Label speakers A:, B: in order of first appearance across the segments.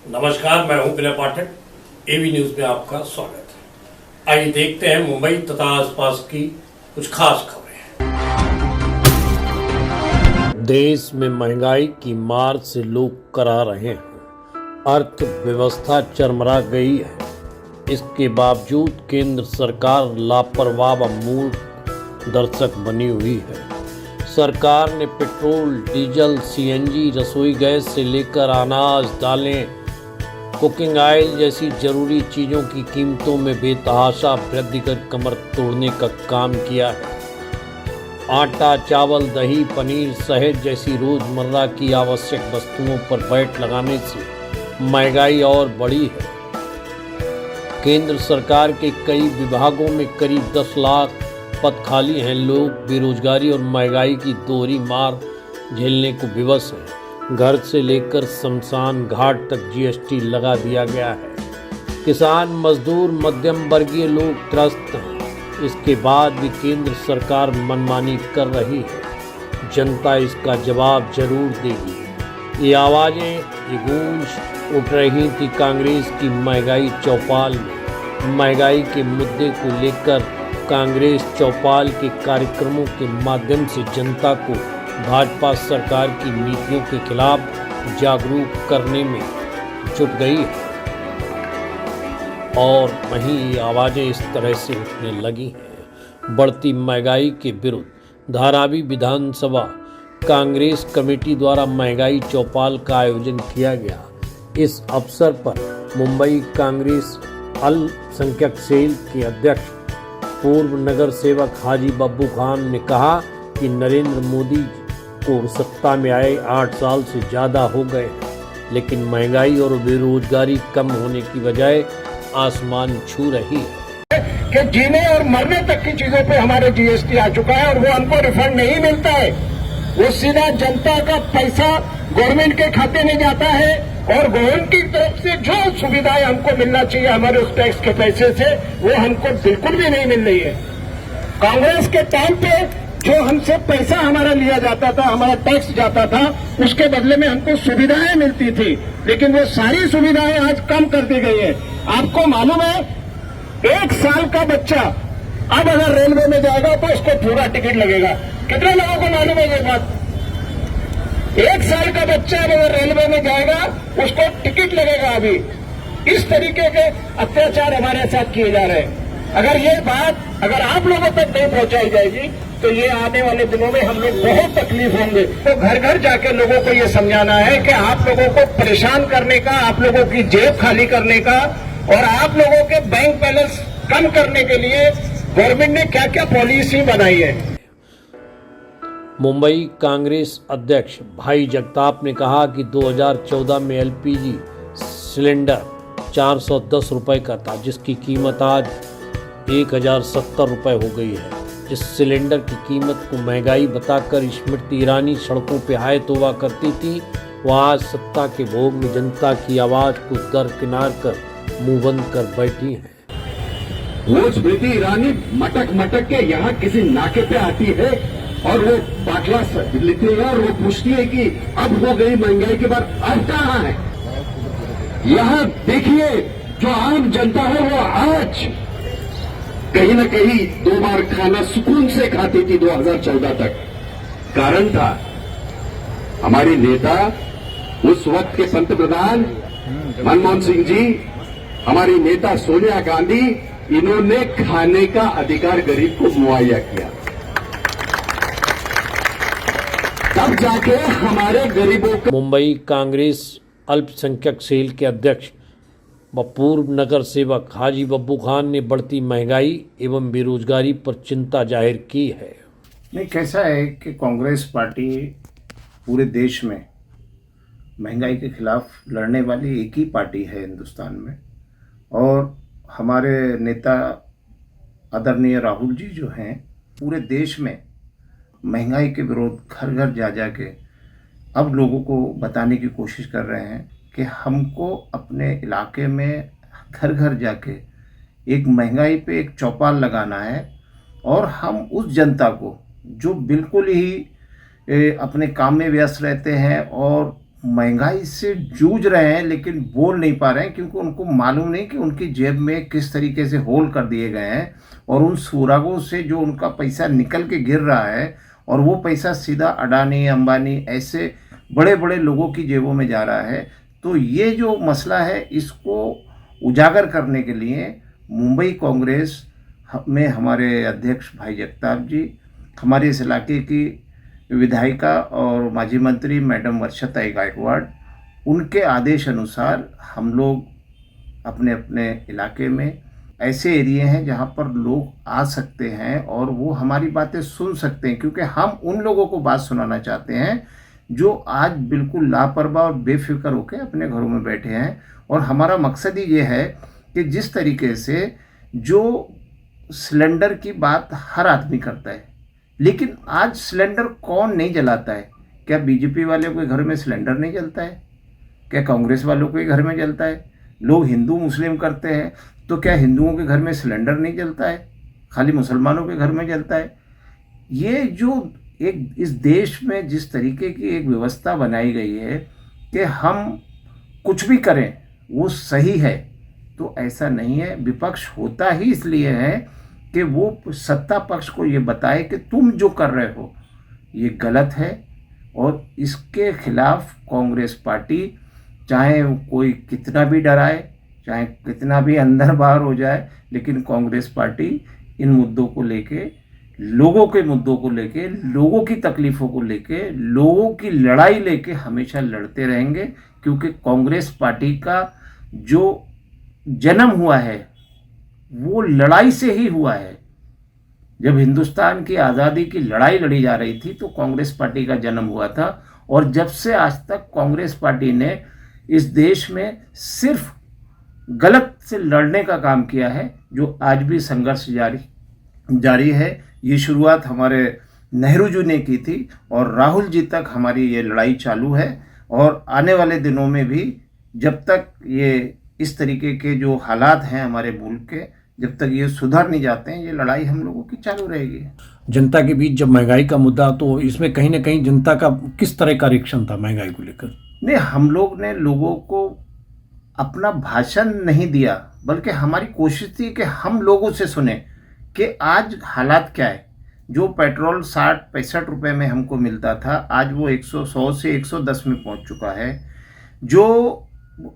A: नमस्कार, मैं हूं विनय पाठक। एवी न्यूज में आपका स्वागत है। आइए देखते हैं मुंबई तथा आसपास की कुछ खास खबरें। देश में महंगाई की मार से लोग करा रहे हैं, अर्थव्यवस्था चरमरा गई है। इसके बावजूद केंद्र सरकार लापरवाह व मूर्ख दर्शक बनी हुई है। सरकार ने पेट्रोल, डीजल, सीएनजी, रसोई गैस से लेकर अनाज, दालें, कुकिंग ऑयल जैसी जरूरी चीज़ों की कीमतों में बेतहाशा वृद्धि कर कमर तोड़ने का काम किया है। आटा, चावल, दही, पनीर, शहद जैसी रोज़मर्रा की आवश्यक वस्तुओं पर वैट लगाने से महंगाई और बढ़ी है। केंद्र सरकार के कई विभागों में करीब 10 लाख पद खाली हैं। लोग बेरोजगारी और महंगाई की दोहरी मार झेलने को विवश हैं। घर से लेकर शमशान घाट तक जीएसटी लगा दिया गया है। किसान, मजदूर, मध्यम वर्गीय लोग त्रस्त हैं। इसके बाद भी केंद्र सरकार मनमानी कर रही है। जनता इसका जवाब जरूर देगी। ये आवाज़ें, ये गूंज उठ रही थी कांग्रेस की महंगाई चौपाल में। महंगाई के मुद्दे को लेकर कांग्रेस चौपाल के कार्यक्रमों के माध्यम से जनता को भाजपा सरकार की नीतियों के खिलाफ जागरूक करने में जुट गई है और वहीं ये आवाज़ें इस तरह से उठने लगी हैं। बढ़ती महंगाई के विरुद्ध धारावी विधानसभा कांग्रेस कमेटी द्वारा महंगाई चौपाल का आयोजन किया गया। इस अवसर पर मुंबई कांग्रेस अल्पसंख्यक सेल के अध्यक्ष पूर्व नगर सेवक हाजी बब्बू खान ने कहा कि नरेंद्र मोदी को सत्ता में आए 8 साल से ज़्यादा हो गए हैं, लेकिन महंगाई और बेरोजगारी कम होने की बजाय आसमान छू रही है
B: कि जीने और मरने तक की चीजों पे हमारे जीएसटी आ चुका है और वो हमको रिफंड नहीं मिलता है। वो सीधा जनता का पैसा गवर्नमेंट के खाते में जाता है और गवर्नमेंट की तरफ से जो सुविधाएं हमको मिलना चाहिए हमारे उस टैक्स के पैसे से, वो हमको बिल्कुल भी नहीं मिल रही है। कांग्रेस के टाइम पे जो हमसे पैसा हमारा लिया जाता था, हमारा टैक्स जाता था, उसके बदले में हमको सुविधाएं मिलती थी, लेकिन वो सारी सुविधाएं आज कम कर दी गई है। आपको मालूम है, 1 साल का बच्चा अब अगर रेलवे में जाएगा तो उसको पूरा टिकट लगेगा। कितने लोगों को मालूम है ये बात? 1 साल का बच्चा अगर रेलवे में जाएगा उसको टिकट लगेगा। अभी इस तरीके के अत्याचार हमारे साथ किए जा रहे हैं। अगर ये बात अगर आप लोगों तक नहीं पहुंचाई जाएगी तो ये आने वाले दिनों में हम लोग बहुत तकलीफ होंगे। तो घर घर जाके लोगों को ये समझाना है कि आप लोगों को परेशान करने का, आप लोगों की जेब खाली करने का और आप लोगों के बैंक बैलेंस कम करने के लिए गवर्नमेंट ने क्या क्या पॉलिसी बनाई है।
A: मुंबई कांग्रेस अध्यक्ष भाई जगताप ने कहा कि 2014 में एलपीजी सिलेंडर 410 रुपये का था, जिसकी कीमत आज 1070 रुपये हो गई है। इस सिलेंडर की कीमत को महंगाई बताकर स्मृति ईरानी सड़कों पे हाय तौबा करती थी। वह आज सत्ता के भोग में जनता की आवाज़ को दरकिनार कर मुंह बंद कर बैठी हैं।
C: वो स्मृति ईरानी मटक मटक के यहाँ किसी नाके पे आती है और वो बाटला लिखती है और वो पूछती है कि अब हो गई महंगाई के बाद अब कहाँ है। यहाँ देखिए, जो आम जनता है वो आज कहीं न कहीं 2 बार खाना सुकून से खाती थी 2014 तक। कारण था हमारी नेता, उस वक्त के पंतप्रधान मनमोहन सिंह जी, हमारी नेता सोनिया गांधी, इन्होंने खाने का अधिकार गरीब को मुहैया किया। तब जाके हमारे गरीबों को।
A: मुंबई कांग्रेस अल्पसंख्यक सेल के अध्यक्ष व पूर्व नगर सेवक हाजी बब्बू खान ने बढ़ती महंगाई एवं बेरोजगारी पर चिंता जाहिर की है।
D: नहीं, कैसा है कि कांग्रेस पार्टी पूरे देश में महंगाई के खिलाफ लड़ने वाली एक ही पार्टी है हिंदुस्तान में, और हमारे नेता आदरणीय राहुल जी जो हैं पूरे देश में महंगाई के विरोध घर घर जा जा के अब लोगों को बताने की कोशिश कर रहे हैं कि हमको अपने इलाके में घर घर जाके एक महंगाई पे एक चौपाल लगाना है और हम उस जनता को जो बिल्कुल ही अपने काम में व्यस्त रहते हैं और महंगाई से जूझ रहे हैं लेकिन बोल नहीं पा रहे हैं, क्योंकि उनको मालूम नहीं कि उनकी जेब में किस तरीके से होल कर दिए गए हैं और उन सुरागों से जो उनका पैसा निकल के गिर रहा है और वो पैसा सीधा अडानी, अंबानी ऐसे बड़े बड़े लोगों की जेबों में जा रहा है। तो ये जो मसला है इसको उजागर करने के लिए मुंबई कांग्रेस में हमारे अध्यक्ष भाई जगताप जी, हमारे इस इलाके की विधायिका और माजी मंत्री मैडम वर्षाताई गायकवाड़, उनके आदेश अनुसार हम लोग अपने अपने इलाके में ऐसे एरिए हैं जहां पर लोग आ सकते हैं और वो हमारी बातें सुन सकते हैं, क्योंकि हम उन लोगों को बात सुनाना चाहते हैं जो आज बिल्कुल लापरवाह और बेफिक्र होकर अपने घरों में बैठे हैं। और हमारा मकसद ही ये है कि जिस तरीके से जो सिलेंडर की बात हर आदमी करता है, लेकिन आज सिलेंडर कौन नहीं जलाता है? क्या बीजेपी वाले के घर में सिलेंडर नहीं जलता है? क्या कांग्रेस वालों के घर में जलता है? लोग हिंदू मुस्लिम करते हैं तो क्या हिंदुओं के घर में सिलेंडर नहीं जलता है? खाली मुसलमानों के घर में जलता है? ये जो एक इस देश में जिस तरीके की एक व्यवस्था बनाई गई है कि हम कुछ भी करें वो सही है, तो ऐसा नहीं है। विपक्ष होता ही इसलिए है कि वो सत्ता पक्ष को ये बताए कि तुम जो कर रहे हो ये गलत है, और इसके खिलाफ कांग्रेस पार्टी चाहे कोई कितना भी डराए, चाहे कितना भी अंदर बाहर हो जाए, लेकिन कांग्रेस पार्टी इन मुद्दों को लेके, लोगों के मुद्दों को लेके, लोगों की तकलीफ़ों को लेके, लोगों की लड़ाई लेके हमेशा लड़ते रहेंगे। क्योंकि कांग्रेस पार्टी का जो जन्म हुआ है वो लड़ाई से ही हुआ है। जब हिंदुस्तान की आज़ादी की लड़ाई लड़ी जा रही थी तो कांग्रेस पार्टी का जन्म हुआ था, और जब से आज तक कांग्रेस पार्टी ने इस देश में सिर्फ गलत से लड़ने का काम किया है, जो आज भी संघर्ष जारी है। ये शुरुआत हमारे नेहरू जी ने की थी और राहुल जी तक हमारी ये लड़ाई चालू है, और आने वाले दिनों में भी जब तक ये इस तरीके के जो हालात हैं हमारे मुल्क के, जब तक ये सुधर नहीं जाते हैं, ये लड़ाई हम लोगों की चालू रहेगी।
A: जनता के बीच जब महंगाई का मुद्दा, तो इसमें कहीं ना कहीं जनता का किस तरह का रिएक्शन था महंगाई को लेकर?
D: नहीं, हम लोग ने लोगों को अपना भाषण नहीं दिया, बल्कि हमारी कोशिश थी कि हम लोगों से सुने कि आज हालात क्या है। जो पेट्रोल 60-65 रुपए में हमको मिलता था, आज वो 100 से 110 में पहुंच चुका है। जो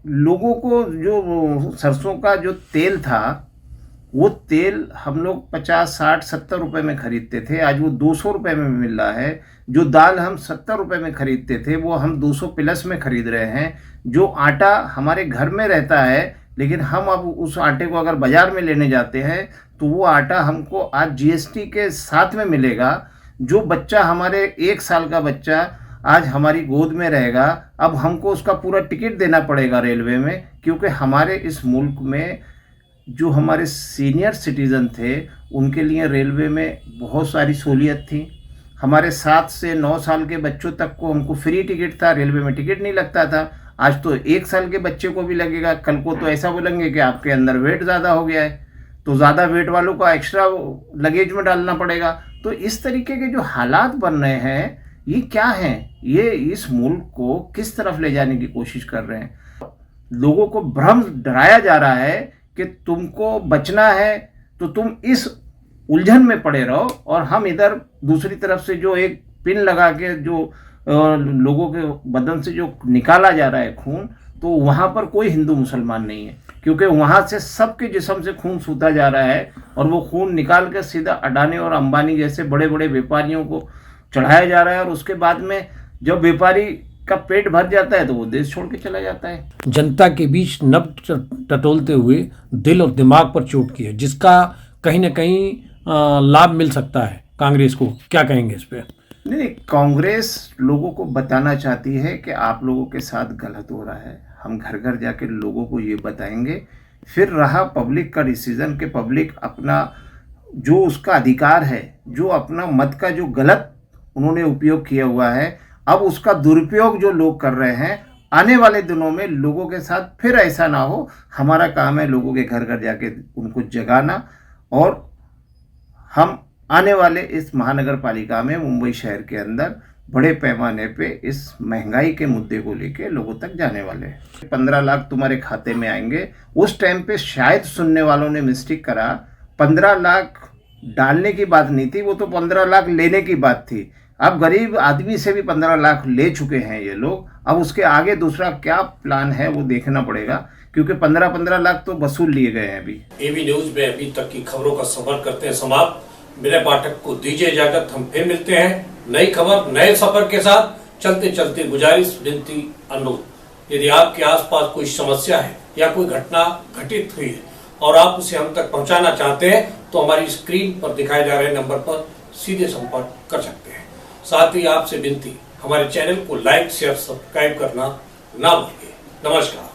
D: लोगों को जो सरसों का जो तेल था, वो तेल हम लोग 50, 60, 70 रुपए में खरीदते थे, आज वो 200 रुपए में मिल रहा है। जो दाल हम 70 रुपए में खरीदते थे वो हम 200 प्लस में खरीद रहे हैं। जो आटा हमारे घर में रहता है, लेकिन हम अब उस आटे को अगर बाज़ार में लेने जाते हैं तो वो आटा हमको आज जीएसटी के साथ में मिलेगा। जो बच्चा हमारे 1 साल का बच्चा आज हमारी गोद में रहेगा, अब हमको उसका पूरा टिकट देना पड़ेगा रेलवे में, क्योंकि हमारे इस मुल्क में जो हमारे सीनियर सिटीज़न थे उनके लिए रेलवे में बहुत सारी सहूलियत थी। हमारे 7 से 9 साल के बच्चों तक को हमको फ्री टिकट था, रेलवे में टिकट नहीं लगता था। आज तो 1 साल के बच्चे को भी लगेगा। कल को तो ऐसा बोलेंगे कि आपके अंदर वेट ज़्यादा हो गया है, तो ज़्यादा वेट वालों को एक्स्ट्रा लगेज में डालना पड़ेगा। तो इस तरीके के जो हालात बन रहे हैं, ये क्या हैं? ये इस मुल्क को किस तरफ ले जाने की कोशिश कर रहे हैं? लोगों को भ्रम डराया जा रहा है कि तुमको बचना है तो तुम इस उलझन में पड़े रहो, और हम इधर दूसरी तरफ से जो एक पिन लगा के जो लोगों के बदन से जो निकाला जा रहा है खून, तो वहाँ पर कोई हिंदू मुसलमान नहीं है, क्योंकि वहाँ से सबके जिस्म से खून सूता जा रहा है, और वो खून निकाल कर सीधा अडानी और अंबानी जैसे बड़े बड़े व्यापारियों को चढ़ाया जा रहा है। और उसके बाद में जब व्यापारी का पेट भर जाता है तो वो देश छोड़ के चला जाता है।
A: जनता के बीच नब टटोलते हुए दिल और दिमाग पर चोट की है, जिसका कहीं ना कहीं लाभ मिल सकता है कांग्रेस को। क्या कहेंगे इस पे?
D: नहीं, कांग्रेस लोगों को बताना चाहती है कि आप लोगों के साथ गलत हो रहा है। हम घर घर जाके लोगों को ये बताएंगे। फिर रहा पब्लिक का डिसीजन कि पब्लिक अपना जो उसका अधिकार है, जो अपना मत का जो गलत उन्होंने उपयोग किया हुआ है, अब उसका दुरुपयोग जो लोग कर रहे हैं, आने वाले दिनों में लोगों के साथ फिर ऐसा ना हो। हमारा काम है लोगों के घर घर जाके उनको जगाना, और हम आने वाले इस महानगर पालिका में, मुंबई शहर के अंदर बड़े पैमाने पे इस महंगाई के मुद्दे को लेके लोगों तक जाने वाले हैं। 15 लाख तुम्हारे खाते में आएंगे। उस टाइम पे शायद सुनने वालों ने मिस्टेक करा, 15 लाख डालने की बात नहीं थी, वो तो 15 लाख लेने की बात थी। अब गरीब आदमी से भी 15 लाख ले चुके हैं ये लोग। अब उसके आगे दूसरा क्या प्लान है वो देखना पड़ेगा, क्योंकि 15-15 लाख तो वसूल लिए गए हैं अभी।
A: एबी न्यूज में अभी तक की खबरों का सफर करते हैं समाप्त। विनय पाठक को दीजिए इजाजत, हम फिर मिलते हैं नई खबर नए सफर के साथ। चलते चलते गुजारिश, विनती, अनुरोध, यदि आपके आसपास कोई समस्या है या कोई घटना घटित हुई है और आप उसे हम तक पहुंचाना चाहते हैं तो हमारी स्क्रीन पर दिखाए जा रहे नंबर पर सीधे संपर्क कर सकते हैं। साथ ही आपसे विनती, हमारे चैनल को लाइक शेयर सब्सक्राइब करना ना भूलिए। नमस्कार।